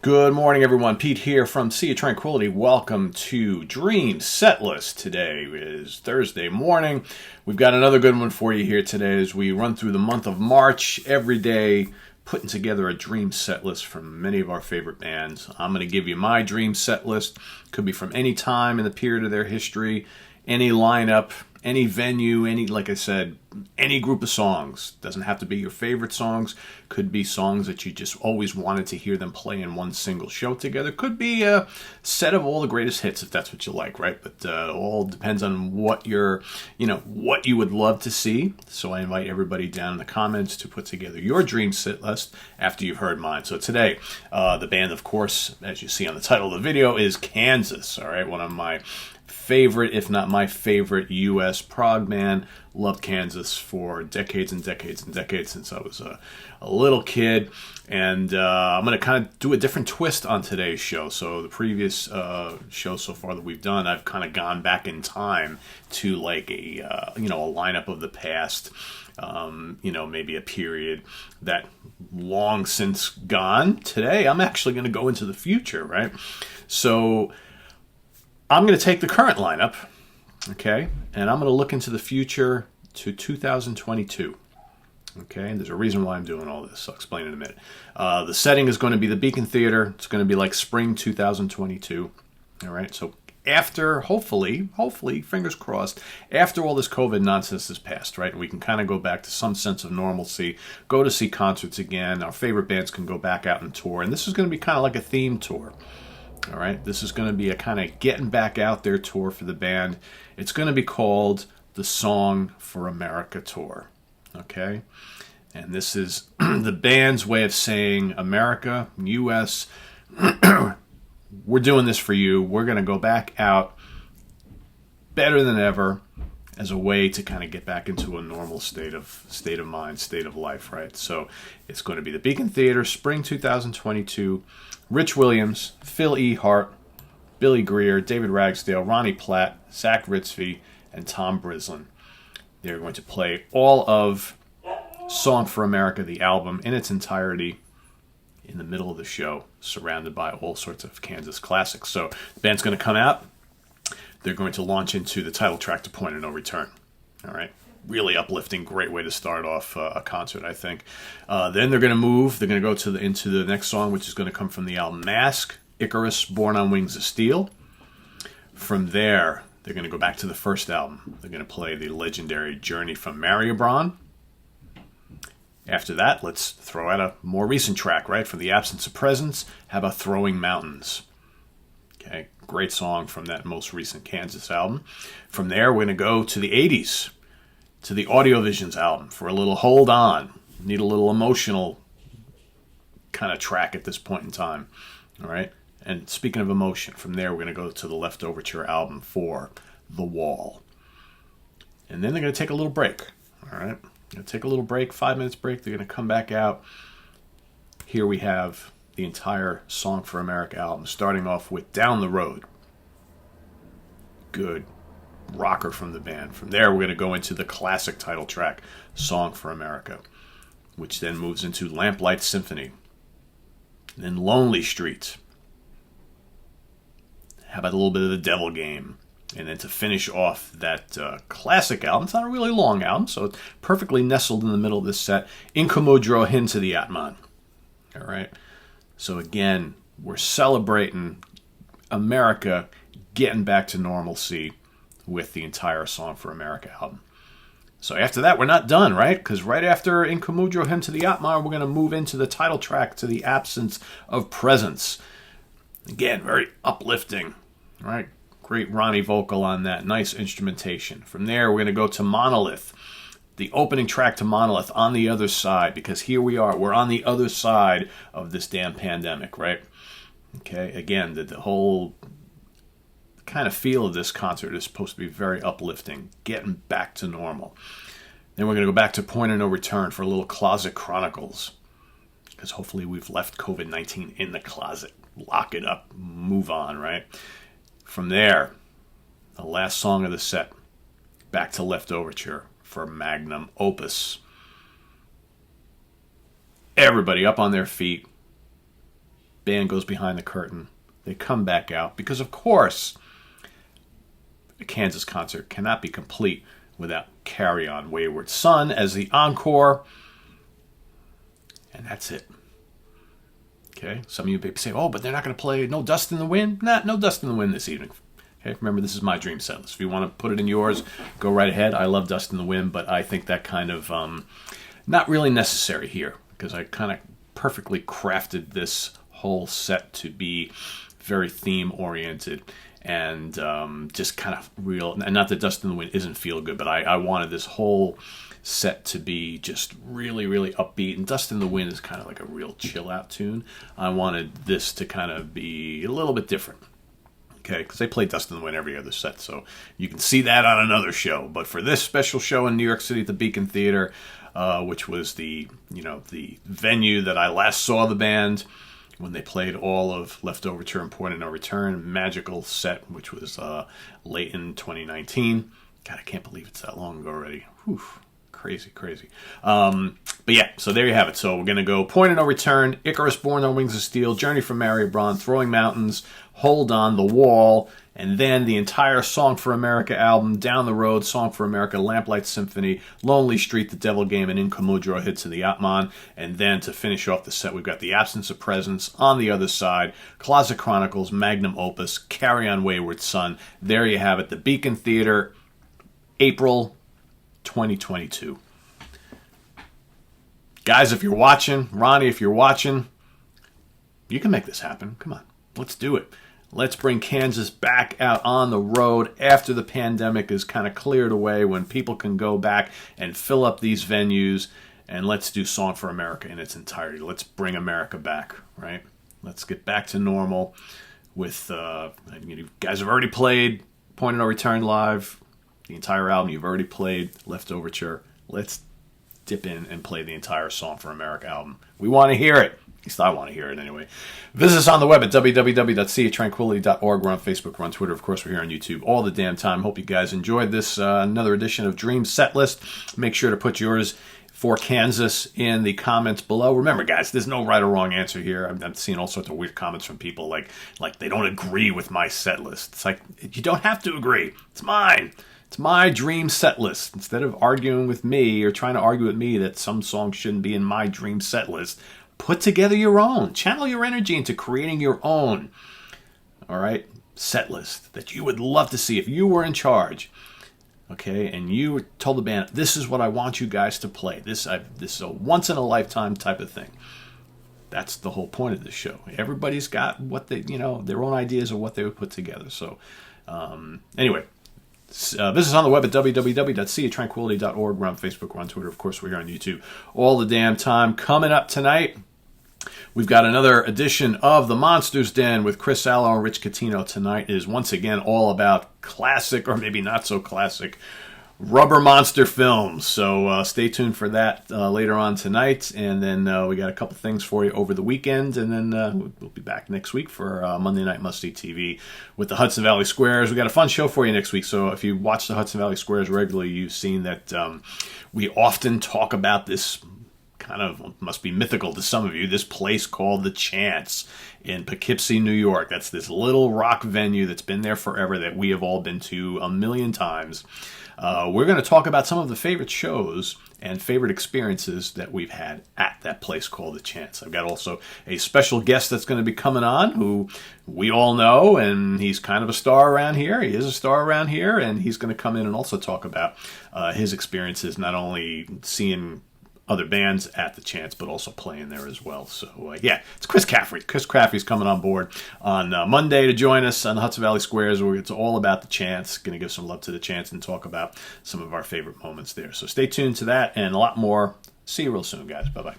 Good morning, everyone. Pete here from Sea of Tranquility. Welcome to Dream Setlist. Today is Thursday morning. We've got another good one for you here today as we run through the month of March every day, putting together a dream set list from many of our favorite bands. I'm going to give you my dream set list. Could be from any time in the period of their history, any lineup, any venue, like I said, any group of songs. Doesn't have to be your favorite songs. Could be songs that you just always wanted to hear them play in one single show together. Could be a set of all the greatest hits if that's what you like, right? But all depends on what what you would love to see. So I invite everybody down in the comments to put together your dream set list after you've heard mine. So today, the band, of course, as you see on the title of the video, is Kansas. All right, one of my favorite, if not my favorite, U.S. prog band. Loved Kansas for decades and decades and decades since I was a little kid. And I'm going to kind of do a different twist on today's show. So the previous show so far that we've done, I've kind of gone back in time to like a lineup of the past. Maybe a period that long since gone. Today, I'm actually going to go into the future, right? So I'm going to take the current lineup, okay, and I'm going to look into the future to 2022, okay, and there's a reason why I'm doing all this. I'll explain in a minute. The setting is going to be the Beacon Theater. It's going to be like spring 2022, all right, so after, hopefully, fingers crossed, after all this COVID nonsense is passed, right, we can kind of go back to some sense of normalcy, go to see concerts again, our favorite bands can go back out and tour, and this is going to be kind of like a theme tour. All right, this is going to be a kind of getting back out there tour for the band. It's going to be called the Song for America Tour, okay? And this is the band's way of saying, America, U.S., we're doing this for you. We're going to go back out better than ever as a way to kind of get back into a normal state of mind, state of life, right? So it's going to be the Beacon Theater, spring 2022. Rich Williams, Phil E. Hart, Billy Greer, David Ragsdale, Ronnie Platt, Zach Ritzvey, and Tom Brislin. They're going to play all of Song for America, the album, in its entirety in the middle of the show, surrounded by all sorts of Kansas classics. So the band's going to come out. They're going to launch into the title track, To Point of No Return. All right. Really uplifting, great way to start off a concert, I think. Then they're going to move. They're going to go into the next song, which is going to come from the album Mask, Icarus, Born on Wings of Steel. From there, they're going to go back to the first album. They're going to play the legendary Journey from Mariobron. After that, let's throw out a more recent track, right? From The Absence of Presence, how about Throwing Mountains? Okay, great song from that most recent Kansas album. From there, we're going to go to the 80s. To the Audiovisions album for a little Hold On. Need a little emotional kind of track at this point in time. All right? And speaking of emotion, from there we're going to go to the Leftoverture album for The Wall. And then they're going to take a little break. All right? Going to take a little break, 5 minutes break. They're going to come back out. Here we have the entire Song for America album, starting off with Down the Road. Good rocker from the band. From there, we're going to go into the classic title track, Song for America, which then moves into Lamplight Symphony. Then Lonely Street. How about a little bit of The Devil Game? And then to finish off that classic album, it's not a really long album, so it's perfectly nestled in the middle of this set, Incomudro Hin to the Atman. All right? So again, we're celebrating America getting back to normalcy with the entire Song for America album. So after that, we're not done, right? Because right after Incomudro Him to the Atman, we're going to move into the title track, To the Absence of Presence. Again, very uplifting, right? Great Ronnie vocal on that. Nice instrumentation. From there, we're going to go to Monolith. The opening track to Monolith, On the Other Side, because here we are. We're on the other side of this damn pandemic, right? Okay, again, the whole kind of feel of this concert is supposed to be very uplifting, getting back to normal. Then we're going to go back to Point of No Return for a little Closet Chronicles, because hopefully we've left COVID-19 in the closet. Lock it up, move on, right? From there, the last song of the set, back to Leftoverture for Magnum Opus. Everybody up on their feet. band goes behind the curtain. They come back out because, of course, a Kansas concert cannot be complete without Carry On Wayward Son as the encore. And that's it. Okay, some of you may say, oh, but they're not going to play No Dust in the Wind? Nah, no Dust in the Wind this evening. Okay, remember, this is my dream set list. If you want to put it in yours, go right ahead. I love Dust in the Wind, but I think that kind of not really necessary here because I kind of perfectly crafted this whole set to be very theme-oriented and just kind of real. And not that Dust in the Wind isn't feel good, but I wanted this whole set to be just really, really upbeat. And Dust in the Wind is kind of like a real chill-out tune. I wanted this to kind of be a little bit different. Okay, because they play Dust in the Wind every other set, so you can see that on another show. But for this special show in New York City at the Beacon Theater, which was the venue that I last saw the band when they played all of Left Overture and Point of No Return, magical set, which was late in 2019. God, I can't believe it's that long ago already. Whew. Crazy. But yeah, so there you have it. So we're going to go Point of No Return, Icarus Born on Wings of Steel, Journey from Mariabron, Throwing Mountains, Hold On, The Wall, and then the entire Song for America album, Down the Road, Song for America, Lamplight Symphony, Lonely Street, The Devil Game, and In Kamudra hits of the Atman. And then to finish off the set, we've got The Absence of Presence on the other side, Closet Chronicles, Magnum Opus, Carry On Wayward Son. There you have it. The Beacon Theater, April 2022. Guys, if you're watching, Ronnie, if you're watching, you can make this happen. Come on, let's do it. Let's bring Kansas back out on the road after the pandemic is kind of cleared away, when people can go back and fill up these venues, and let's do Song for America in its entirety. Let's bring America back, right? Let's get back to normal with, you guys have already played Point of No Return live. The entire album you've already played, Left Overture. Let's dip in and play the entire Song for America album. We want to hear it. At least I want to hear it anyway. Visit us on the web at www.seatranquility.org. We're on Facebook, we're on Twitter. Of course, we're here on YouTube all the damn time. Hope you guys enjoyed this another edition of Dream Set List. Make sure to put yours for Kansas in the comments below. Remember, guys, there's no right or wrong answer here. I'm seeing all sorts of weird comments from people like they don't agree with my set list. It's like, you don't have to agree. It's mine. It's my dream set list. Instead of arguing with me or trying to argue with me that some songs shouldn't be in my dream set list, put together your own. Channel your energy into creating your own, all right, set list that you would love to see if you were in charge, okay, and you told the band, this is what I want you guys to play. This is a once-in-a-lifetime type of thing. That's the whole point of this show. Everybody's got what they, their own ideas of what they would put together. So anyway, visit us on the web at www.seatranquility.org. We're on Facebook, we're on Twitter, of course, we're here on YouTube all the damn time. Coming up tonight, we've got another edition of The Monster's Den with Chris Allo and Rich Catino. Tonight is once again all about classic, or maybe not so classic, rubber monster films. So stay tuned for that later on tonight. And then we got a couple things for you over the weekend. And then we'll be back next week for Monday Night Must See TV with the Hudson Valley Squares. We got a fun show for you next week. So if you watch the Hudson Valley Squares regularly, you've seen that we often talk about this kind of, must be mythical to some of you, this place called The Chance in Poughkeepsie, New York. That's this little rock venue that's been there forever that we have all been to a million times. We're going to talk about some of the favorite shows and favorite experiences that we've had at that place called The Chance. I've got also a special guest that's going to be coming on who we all know, and he's kind of a star around here. He is a star around here, and he's going to come in and also talk about his experiences, not only seeing other bands at The Chance, but also playing there as well. So, yeah, it's Chris Caffrey. Chris Caffrey's coming on board on Monday to join us on the Hudson Valley Squares, where it's all about The Chance. Going to give some love to The Chance and talk about some of our favorite moments there. So stay tuned to that and a lot more. See you real soon, guys. Bye-bye.